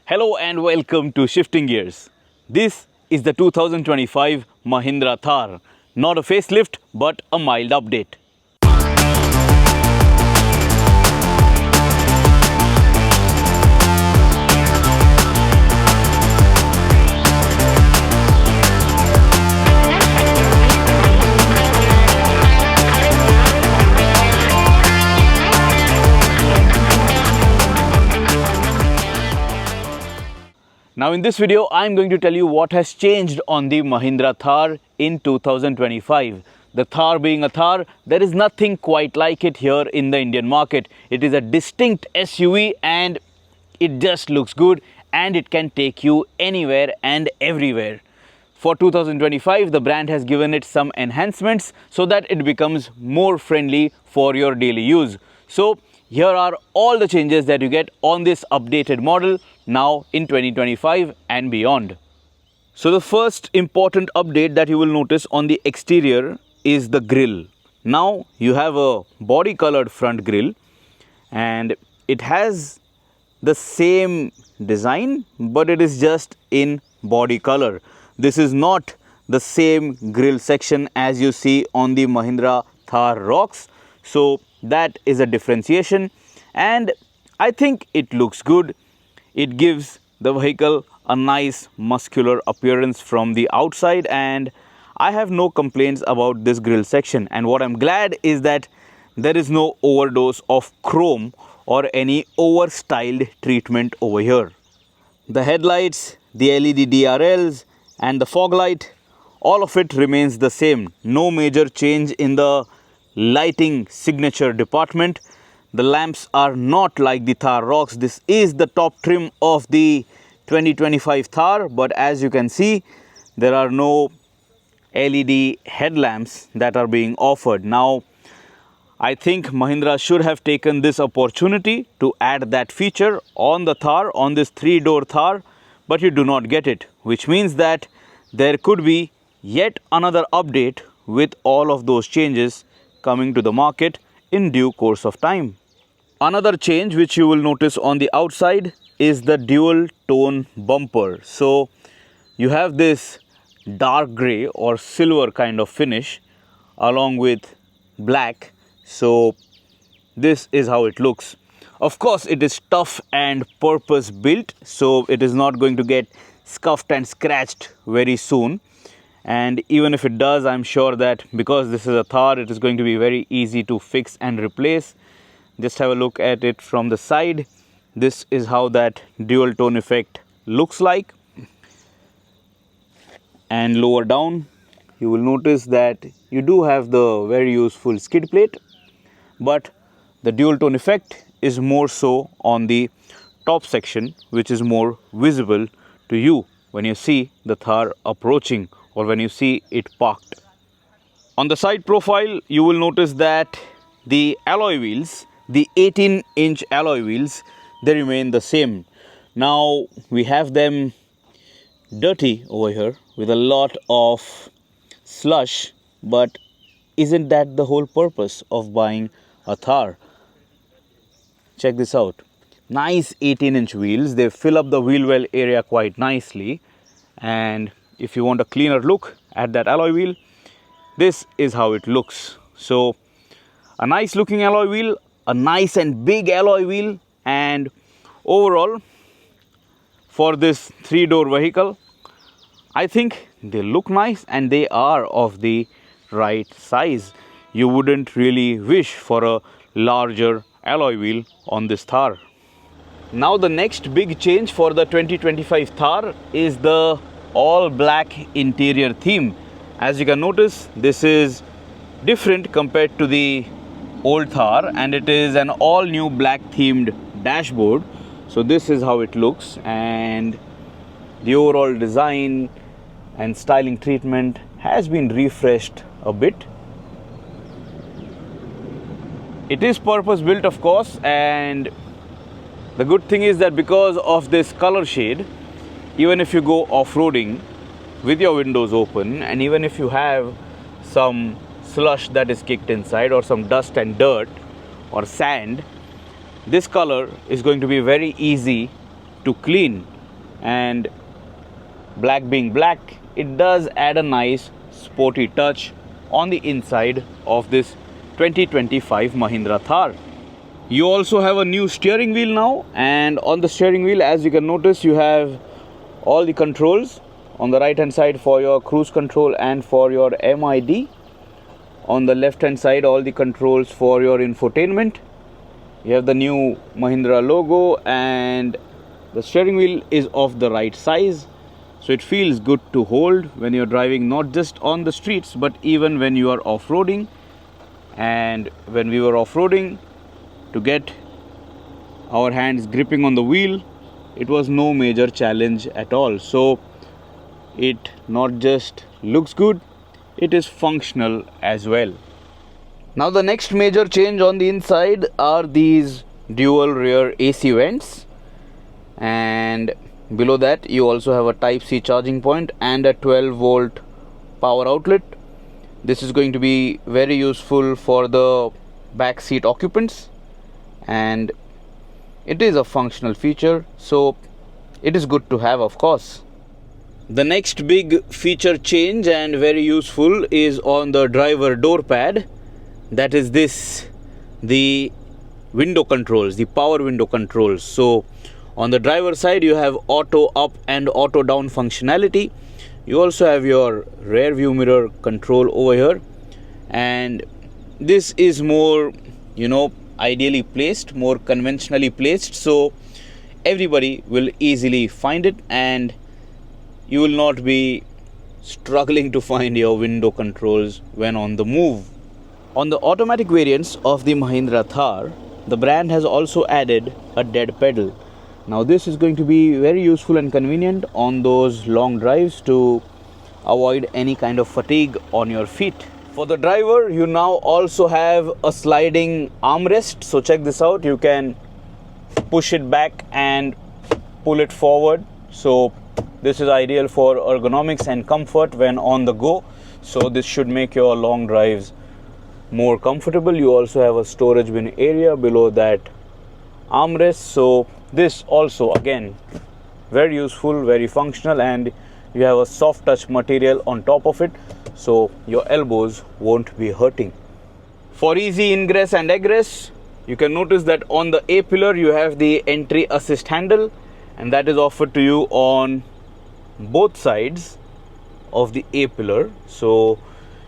Hello and welcome to Shifting Gears. This is the 2025 Mahindra Thar. Not a facelift, but a mild update. Now in this video, I'm going to tell you what has changed on the Mahindra Thar in 2025. The Thar being a Thar, there is nothing quite like it here in the Indian market. It is a distinct SUV and it just looks good and it can take you anywhere and everywhere. For 2025, the brand has given it some enhancements so that it becomes more friendly for your daily use. So here are all the changes that you get on this updated model now in 2025 and beyond. So the first important update that you will notice on the exterior is the grille. Now you have a body colored front grille and it has the same design, but it is just in body color. This is not the same grille section as you see on the Mahindra Thar Roxx. So that is a differentiation and I think it looks good. It gives the vehicle a nice muscular appearance from the outside and I have no complaints about this grille section. And what I'm glad is that there is no overdose of chrome or any over-styled treatment over here. The headlights, the LED DRLs and the fog light, all of it remains the same. No major change in the lighting signature department. The lamps are not like the Thar Roxx. This is the top trim of the 2025 Thar, but as you can see, there are no LED headlamps that are being offered. Now, I think Mahindra should have taken this opportunity to add that feature on the Thar, on this 3-door Thar, but you do not get it, which means that there could be yet another update with all of those changes coming to the market in due course of time. Another change which you will notice on the outside is the dual tone bumper. So you have this dark gray or silver kind of finish along with black. So this is how it looks. Of course, it is tough and purpose built, so it is not going to get scuffed and scratched very soon. And even if it does, I'm sure that because this is a Thar, it is going to be very easy to fix and replace. Just have a look at it from the side. This is how that dual tone effect looks like. And lower down, you will notice that you do have the very useful skid plate, but the dual tone effect is more so on the top section, which is more visible to you when you see the Thar approaching or when you see it parked. On the side profile, you will notice that the alloy wheels, the 18-inch alloy wheels, they remain the same. Now we have them dirty over here with a lot of slush, but isn't that the whole purpose of buying a Thar? Check this out. Nice 18-inch wheels. They fill up the wheel well area quite nicely. And if you want a cleaner look at that alloy wheel, this is how it looks. So a nice looking alloy wheel, a nice and big alloy wheel, and overall for this 3-door vehicle, I think they look nice and they are of the right size. You wouldn't really wish for a larger alloy wheel on this Thar. Now the next big change for the 2025 Thar is the all black interior theme. As you can notice, this is different compared to the old Thar and it is an all new black themed dashboard. So this is how it looks, and the overall design and styling treatment has been refreshed a bit. It is purpose built, of course, and the good thing is that because of this color shade, even if you go off-roading with your windows open and even if you have some slush that is kicked inside or some dust and dirt or sand, this color is going to be very easy to clean. and black being black, it does add a nice sporty touch on the inside of this 2025 Mahindra Thar. You also have a new steering wheel now, and on the steering wheel, as you can notice, you have all the controls on the right hand side for your cruise control and for your MID. On the left hand side, all the controls for your infotainment. You have the new Mahindra logo, and the steering wheel is of the right size, so it feels good to hold when you're driving, not just on the streets but even when you are off-roading. And when we were off-roading, to get our hands gripping on the wheel, it was no major challenge at all. So it not just looks good, it is functional as well. Now the next major change on the inside are these dual rear AC vents, and below that you also have a Type-C charging point and a 12-volt power outlet. This is going to be very useful for the back seat occupants, and it is a functional feature, so it is good to have, of course. The next big feature change, and very useful, is on the driver door pad. That is this, the window controls, the power window controls. So on the driver side you have auto up and auto down functionality. You also have your rear view mirror control over here, and this is more, ideally placed, more conventionally placed, so everybody will easily find it and you will not be struggling to find your window controls when on the move. On the automatic variants of the Mahindra Thar, the brand has also added a dead pedal. Now this is going to be very useful and convenient on those long drives to avoid any kind of fatigue on your feet. For the driver, you now also have a sliding armrest. So check this out, you can push it back and pull it forward. So this is ideal for ergonomics and comfort when on the go. So this should make your long drives more comfortable. You also have a storage bin area below that armrest. So this also, again, very useful, very functional, and you have a soft touch material on top of it, so your elbows won't be hurting. For easy ingress and egress, you can notice that on the A pillar you have the entry assist handle, and that is offered to you on both sides of the A pillar, so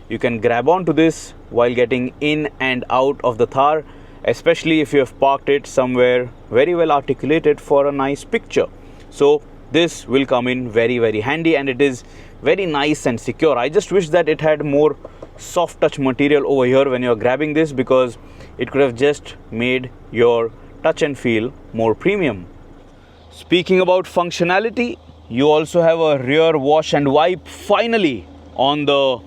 you can grab onto this while getting in and out of the Thar, especially if you have parked it somewhere very well articulated for a nice picture. So this will come in very, very handy, and it is very nice and secure. I just wish that it had more soft touch material over here when you're grabbing this, because it could have just made your touch and feel more premium. Speaking about functionality, you also have a rear wash and wipe finally on the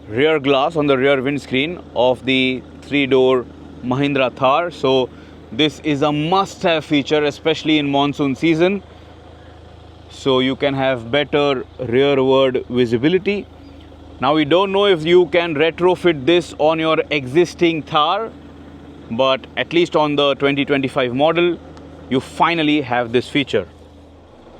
rear glass, on the rear windscreen of the 3-door Mahindra Thar. So this is a must-have feature, especially in monsoon season, so you can have better rearward visibility. Now we don't know if you can retrofit this on your existing Thar, but at least on the 2025 model you finally have this feature.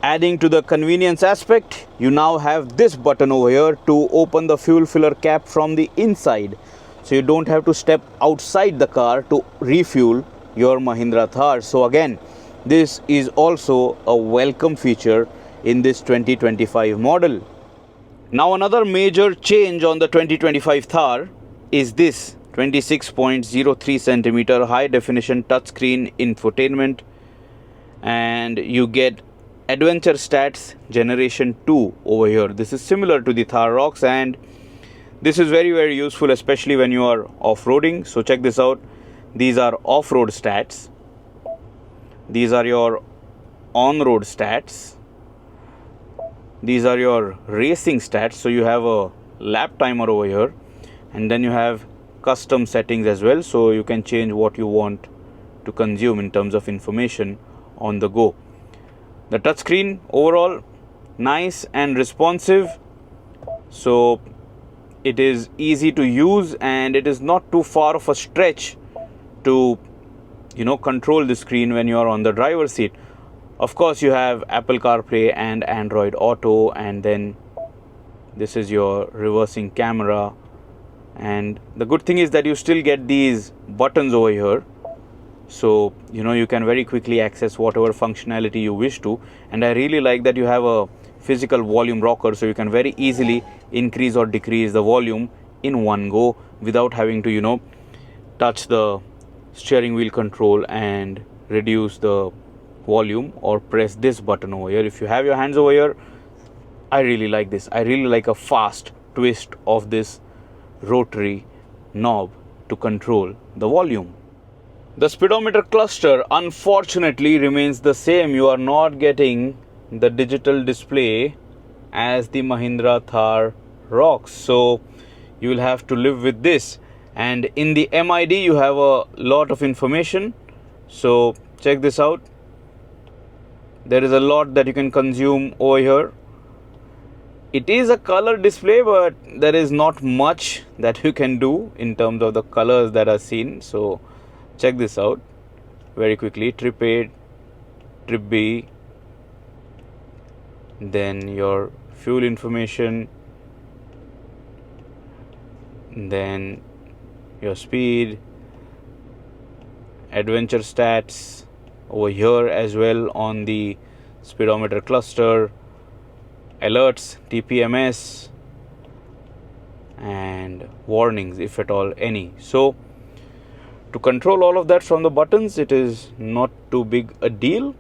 Adding to the convenience aspect, you now have this button over here to open the fuel filler cap from the inside, so you don't have to step outside the car to refuel your Mahindra Thar. So again, this is also a welcome feature in this 2025 model. Now another major change on the 2025 Thar is this 26.03 centimeter high definition touchscreen infotainment, and you get Adventure Stats Generation 2 over here. This is similar to the Thar Roxx, and this is very, very useful, especially when you are off-roading. So check this out. These are off-road stats. These are your on-road stats. These are your racing stats. So you have a lap timer over here, and then you have custom settings as well. So you can change what you want to consume in terms of information on the go. The touchscreen overall nice and responsive, so it is easy to use, and it is not too far of a stretch to control the screen when you are on the driver's seat. Of course, you have Apple CarPlay and Android Auto, and then this is your reversing camera. And the good thing is that you still get these buttons over here, so you can very quickly access whatever functionality you wish to. And I really like that you have a physical volume rocker, so you can very easily increase or decrease the volume in one go without having to touch the steering wheel control and reduce the volume, or press this button over here. If you have your hands over here, I really like this. I really like a fast twist of this rotary knob to control the volume. The speedometer cluster unfortunately remains the same. You are not getting the digital display as the Mahindra Thar Roxx, so you will have to live with this. And in the MID you have a lot of information, so check this out. There is a lot that you can consume over here. It is a color display, but there is not much that you can do in terms of the colors that are seen. So check this out very quickly. Trip A, Trip B, then your fuel information, then your speed, adventure stats over here as well on the speedometer cluster, alerts, TPMS, and warnings if at all any. So to control all of that from the buttons, it is not too big a deal.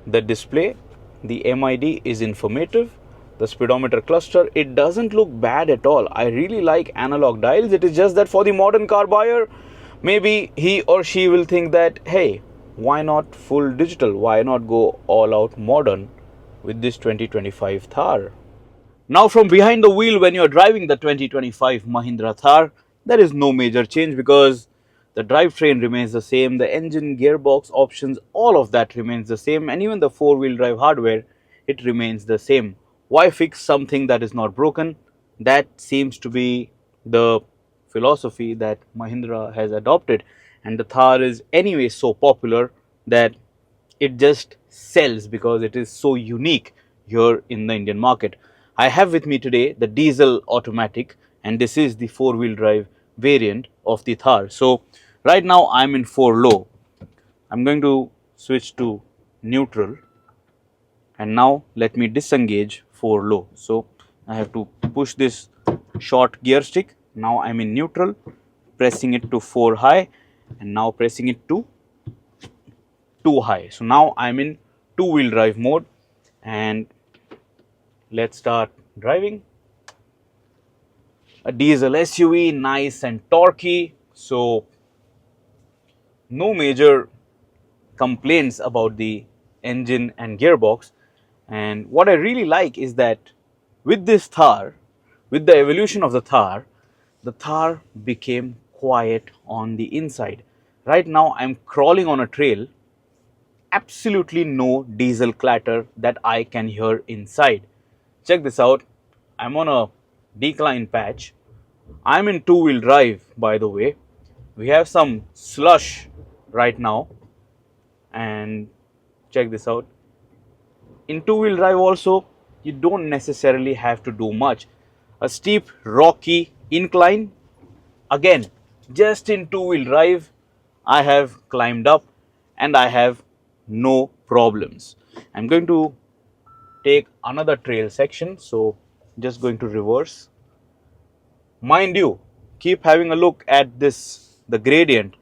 The display, the MID is informative. The speedometer cluster, it doesn't look bad at all. I really like analog dials. It is just that for the modern car buyer, maybe he or she will think that, hey, why not full digital? Why not go all out modern with this 2025 Thar? Now from behind the wheel, when you're driving the 2025 Mahindra Thar, there is no major change because the drivetrain remains the same, the engine, gearbox, options, all of that remains the same, and even the four-wheel drive hardware, it remains the same. Why fix something that is not broken? That seems to be the philosophy that Mahindra has adopted, and the Thar is anyway so popular that it just sells because it is so unique here in the Indian market. I have with me today the diesel automatic, and this is the four-wheel drive variant of the Thar. So right now I'm in 4 low. I'm going to switch to neutral, and now let me disengage 4 low. So I have to push this short gear stick. Now I'm in neutral, pressing it to 4 high, and now pressing it to 2 high. So now I'm in two-wheel drive mode, and let's start driving. A diesel SUV, nice and torquey, so no major complaints about the engine and gearbox. And what I really like is that with this Thar, with the evolution of the Thar became quiet on the inside. Right now I'm crawling on a trail, absolutely no diesel clatter that I can hear inside. Check this out. I'm on a decline patch. I'm in two-wheel drive, by the way. We have some slush right now, and check this out. In two-wheel drive also, you don't necessarily have to do much. A steep, rocky incline, again, just in two-wheel drive, I have climbed up and I have no problems. I'm going to take another trail section, so just going to reverse. Mind you, keep having a look at this, the gradient.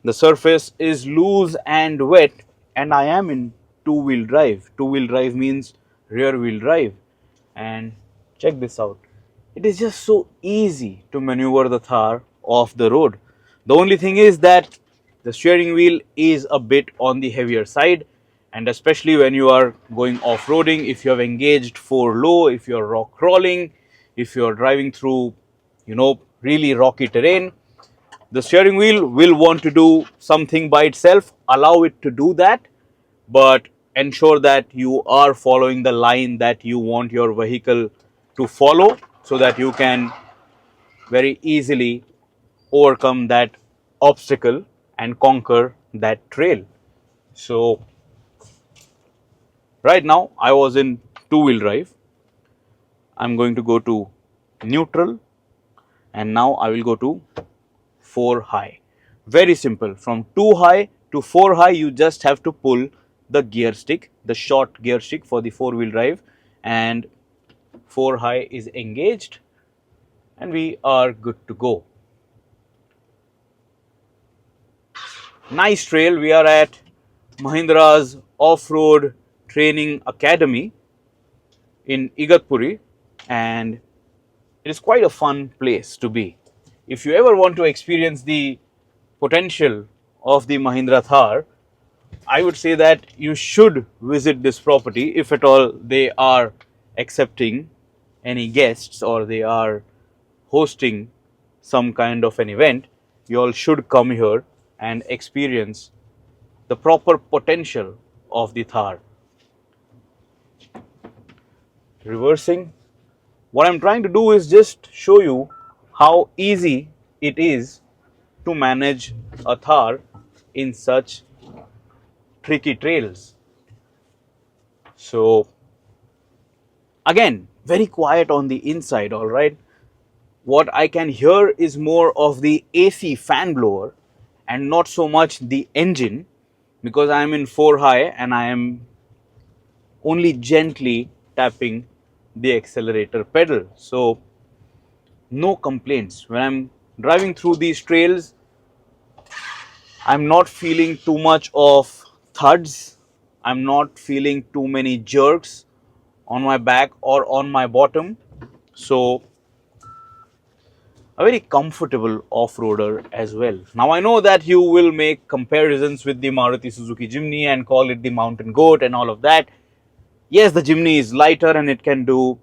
The surface is loose and wet, and I am in two-wheel drive. Two-wheel drive means rear-wheel drive. And check this out. It is just so easy to maneuver the Thar off the road. The only thing is that the steering wheel is a bit on the heavier side, and especially when you are going off-roading, if you have engaged 4 low, if you are rock crawling, if you are driving through really rocky terrain, the steering wheel will want to do something by itself. Allow it to do that, but ensure that you are following the line that you want your vehicle to follow, so that you can very easily overcome that obstacle and conquer that trail. So Right now I was in two-wheel drive. I'm going to go to neutral, and now I will go to 4 high. Very simple. From 2 high to 4 high, you just have to pull the gear stick, the short gear stick for the four-wheel drive, and 4 high is engaged, and we are good to go. Nice trail. We are at Mahindra's Off-Road Training Academy in Igatpuri, and it is quite a fun place to be. If you ever want to experience the potential of the Mahindra Thar, I would say that you should visit this property if at all they are accepting any guests or they are hosting some kind of an event. You all should come here and experience the proper potential of the Thar. Reversing, what I'm trying to do is just show you how easy it is to manage a Thar in such tricky trails. So again, very quiet on the inside, all right. What I can hear is more of the AC fan blower and not so much the engine, because I am in 4 high and I am only gently tapping the accelerator pedal. So no complaints. When I'm driving through these trails, I'm not feeling too much of thuds. I'm not feeling too many jerks on my back or on my bottom. So a very comfortable off-roader as well. Now I know that you will make comparisons with the Maruti Suzuki Jimny and call it the mountain goat and all of that. Yes, the Jimny is lighter and it can do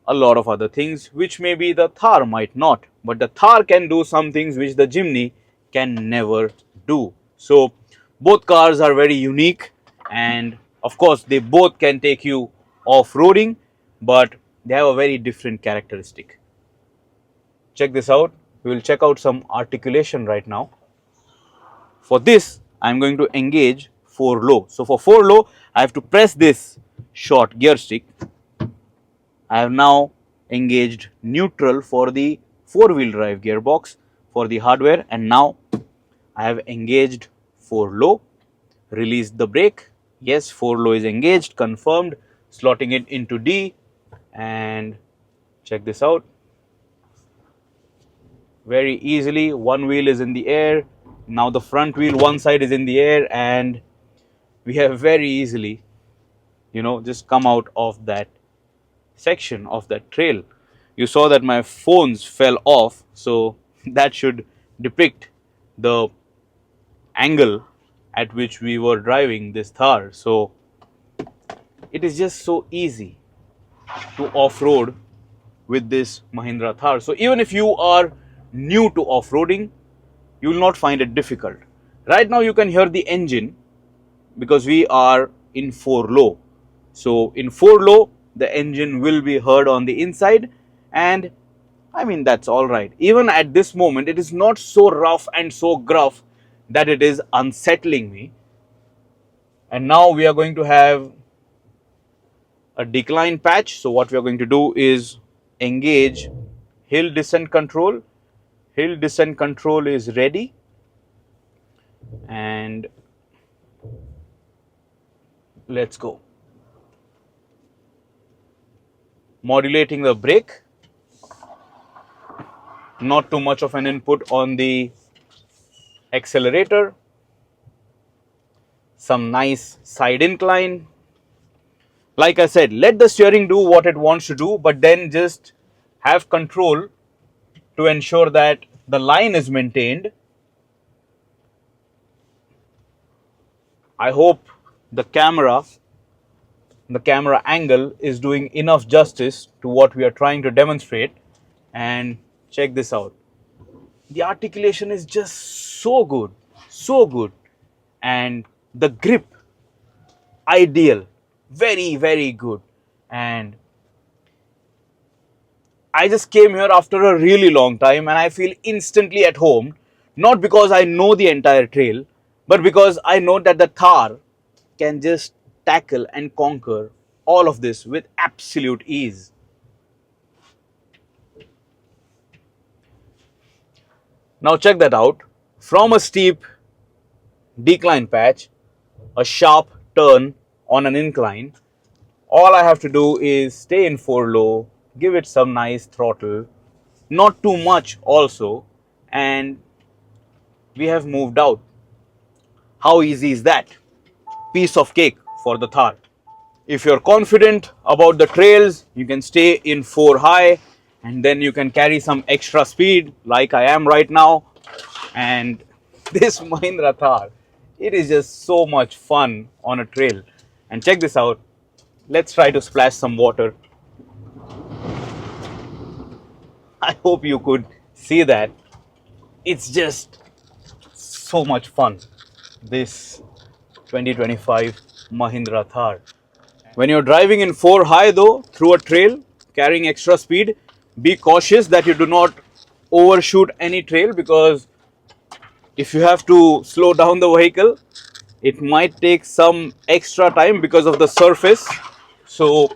a lot of other things which maybe the Thar might not. But the Thar can do some things which the Jimny can never do. So both cars are very unique, and of course they both can take you off-roading, but they have a very different characteristic. Check this out. We will check out some articulation right now. For this, I am going to engage 4 low. So for 4 low, I have to press this short gear stick. I have now engaged neutral for the 4-wheel drive gearbox for the hardware, and now I have engaged 4 low, released the brake. Yes, 4 low is engaged, confirmed, slotting it into D, and check this out. Very easily, one wheel is in the air. Now the front wheel, one side is in the air, and we have very easily, just come out of that section of that trail. You saw that my phones fell off, so that should depict the angle at which we were driving this Thar. So it is just so easy to off-road with this Mahindra Thar. So even if you are new to off-roading, you will not find it difficult. Right now you can hear the engine because we are in 4 low. So in 4 low, the engine will be heard on the inside, and I mean that's all right. Even at this moment, it is not so rough and so gruff that it is unsettling me. And now we are going to have a decline patch. So what we are going to do is engage hill descent control. Hill descent control is ready, and let's go. Modulating the brake, not too much of an input on the accelerator, some nice side incline. Like I said, let the steering do what it wants to do, but then just have control to ensure that the line is maintained. I hope the camera angle is doing enough justice to what we are trying to demonstrate. And check this out. The articulation is just so good, and the grip, ideal, very, very good. And I just came here after a really long time and I feel instantly at home, not because I know the entire trail, but because I know that the Thar can just tackle and conquer all of this with absolute ease. Now check that out. From a steep decline patch, a sharp turn on an incline, all I have to do is stay in 4 low, give it some nice throttle, not too much also, and we have moved out. How easy is that? Piece of cake for the Thar. If you're confident about the trails, you can stay in 4 high and then you can carry some extra speed like I am right now. And this Mahindra Thar, it is just so much fun on a trail. And check this out. Let's try to splash some water. I hope you could see that. It's just so much fun, this 2025 Mahindra Thar. When you're driving in 4 high though, through a trail, carrying extra speed, be cautious that you do not overshoot any trail, because if you have to slow down the vehicle, it might take some extra time because of the surface. So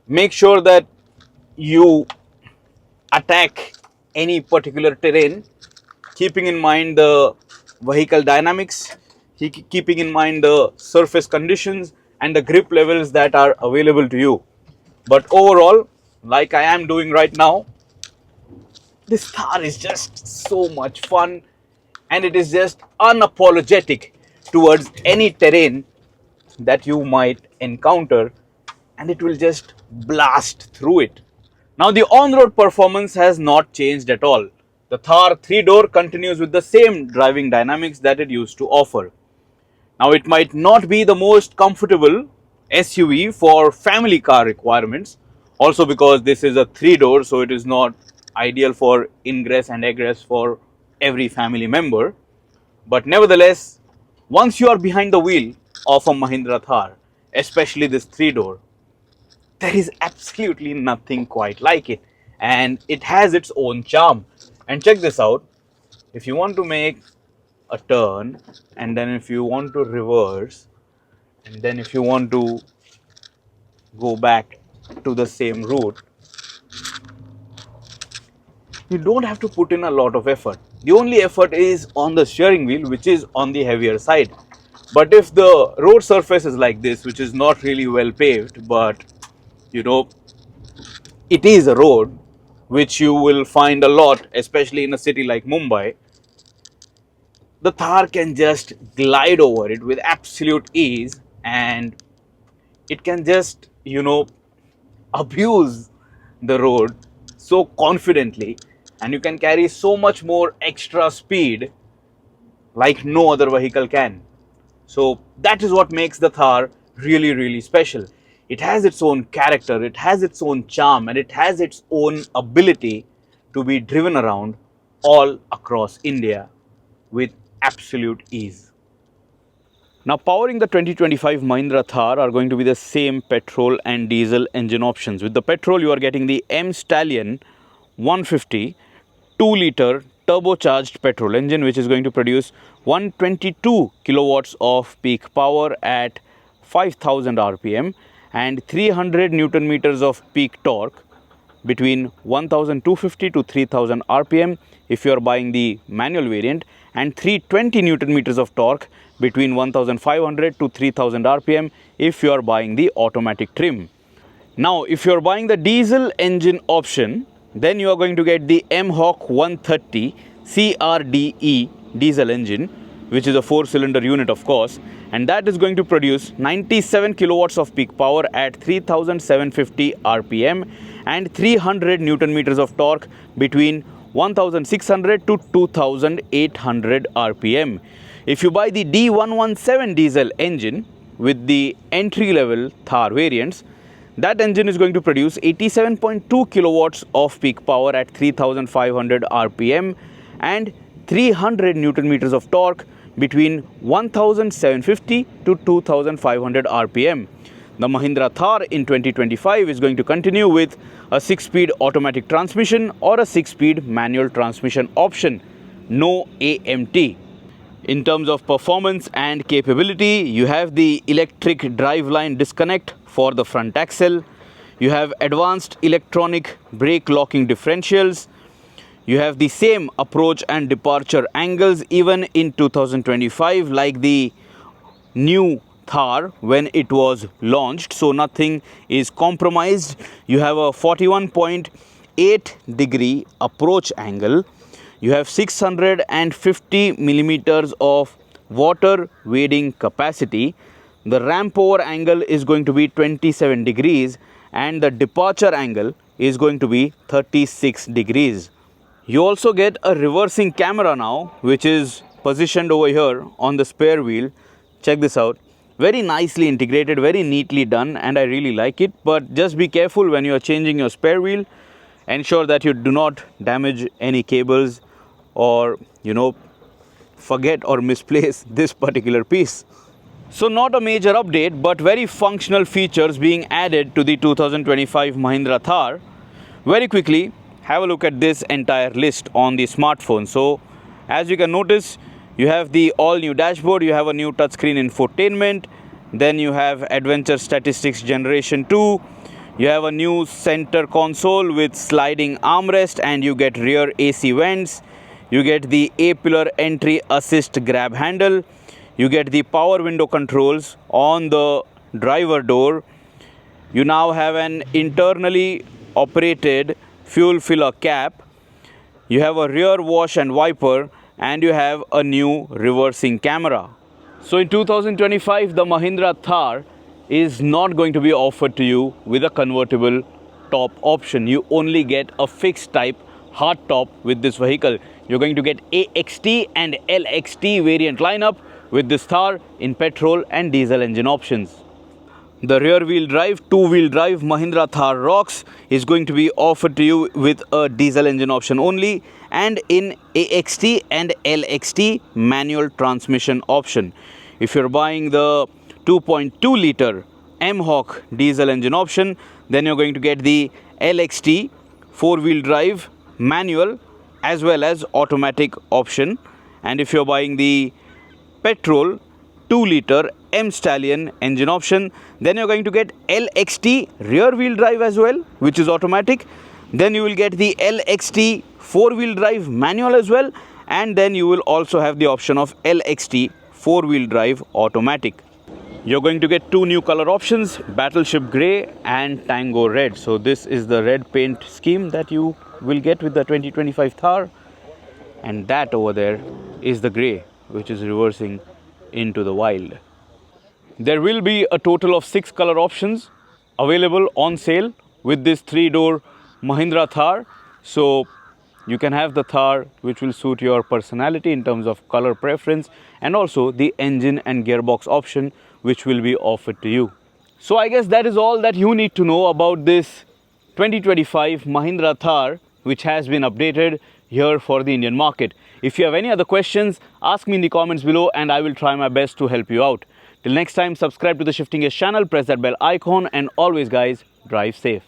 make sure that you attack any particular terrain, keeping in mind the vehicle dynamics, keeping in mind the surface conditions and the grip levels that are available to you. But overall, like I am doing right now, this Thar is just so much fun, and it is just unapologetic towards any terrain that you might encounter, and it will just blast through it. Now the on-road performance has not changed at all. The Thar 3-door continues with the same driving dynamics that it used to offer. Now it might not be the most comfortable SUV for family car requirements, also because this is a 3-door, so it is not ideal for ingress and egress for every family member. But nevertheless, once you are behind the wheel of a Mahindra Thar, especially this 3-door, there is absolutely nothing quite like it, and it has its own charm. And check this out. If you want to make a turn, and then if you want to reverse, and then if you want to go back to the same route, you don't have to put in a lot of effort. The only effort is on the steering wheel, which is on the heavier side. But if the road surface is like this, which is not really well paved, but you know, it is a road which you will find a lot, especially in a city like Mumbai, the Thar can just glide over it with absolute ease, and it can just, abuse the road so confidently, and you can carry so much more extra speed like no other vehicle can. So that is what makes the Thar really, really special. It has its own character, it has its own charm, and it has its own ability to be driven around all across India with absolute ease. Now, powering the 2025 Mahindra Thar are going to be the same petrol and diesel engine options. With the petrol, you are getting the M Stallion 150 2-liter turbocharged petrol engine, which is going to produce 122 kilowatts of peak power at 5000 RPM and 300 Newton meters of peak torque between 1250 to 3000 RPM if you are buying the manual variant, and 320 Newton meters of torque between 1500 to 3000 RPM if you are buying the automatic trim. Now, if you are buying the diesel engine option, then you are going to get the M-Hawk 130 CRDE diesel engine, which is a 4-cylinder unit, of course, and that is going to produce 97 kilowatts of peak power at 3750 RPM and 300 Newton meters of torque between 1600 to 2800 RPM. If you buy the D117 diesel engine with the entry-level Thar variants, that engine is going to produce 87.2 kilowatts of peak power at 3500 RPM and 300 Newton meters of torque between 1750 to 2500 RPM. The Mahindra Thar in 2025 is going to continue with a 6-speed automatic transmission or a 6-speed manual transmission option, no AMT. In terms of performance and capability, you have the electric driveline disconnect for the front axle. You have advanced electronic brake locking differentials. You have the same approach and departure angles even in 2025 like the new Thar when it was launched, so nothing is compromised. You have a 41.8-degree approach angle. You have 650 millimeters of water wading capacity. The ramp over angle is going to be 27 degrees and the departure angle is going to be 36 degrees. You also get a reversing camera now, which is positioned over here on the spare wheel. Check this out. Very nicely integrated, very neatly done, and I really like it. But just be careful when you are changing your spare wheel. Ensure that you do not damage any cables or, forget or misplace this particular piece. So not a major update, but very functional features being added to the 2025 Mahindra Thar. Very quickly, have a look at this entire list on the smartphone. So as you can notice, you have the all new dashboard, you have a new touchscreen infotainment, then you have adventure statistics generation 2, you have a new center console with sliding armrest and you get rear AC vents, you get the A-pillar entry assist grab handle, you get the power window controls on the driver door, you now have an internally operated fuel filler cap, you have a rear wash and wiper, and you have a new reversing camera. So in 2025, the Mahindra Thar is not going to be offered to you with a convertible top option. You only get a fixed type hard top with this vehicle. You're going to get AXT and LXT variant lineup with this Thar in petrol and diesel engine options. The rear-wheel drive, two-wheel drive Mahindra Thar Roxx is going to be offered to you with a diesel engine option only and in AXT and LXT manual transmission option. If you're buying the 2.2-liter M-Hawk diesel engine option, then you're going to get the LXT four-wheel drive manual as well as automatic option. And if you're buying the petrol 2-liter M Stallion engine option, then you're going to get LXT rear wheel drive as well, which is automatic. Then you will get the LXT 4-wheel drive manual as well, and then you will also have the option of LXT 4-wheel drive automatic. You're going to get two new color options, Battleship Grey and Tango Red. So this is the red paint scheme that you will get with the 2025 Thar, and that over there is the grey, which is reversing into the wild. There will be a total of 6 color options available on sale with this 3-door Mahindra Thar. So you can have the Thar which will suit your personality in terms of color preference, and also the engine and gearbox option which will be offered to you. So I guess that is all that you need to know about this 2025 Mahindra Thar, which has been updated here for the Indian market. If you have any other questions, ask me in the comments below and I will try my best to help you out. Till next time, subscribe to the Shifting Gears channel, press that bell icon, and always guys, drive safe.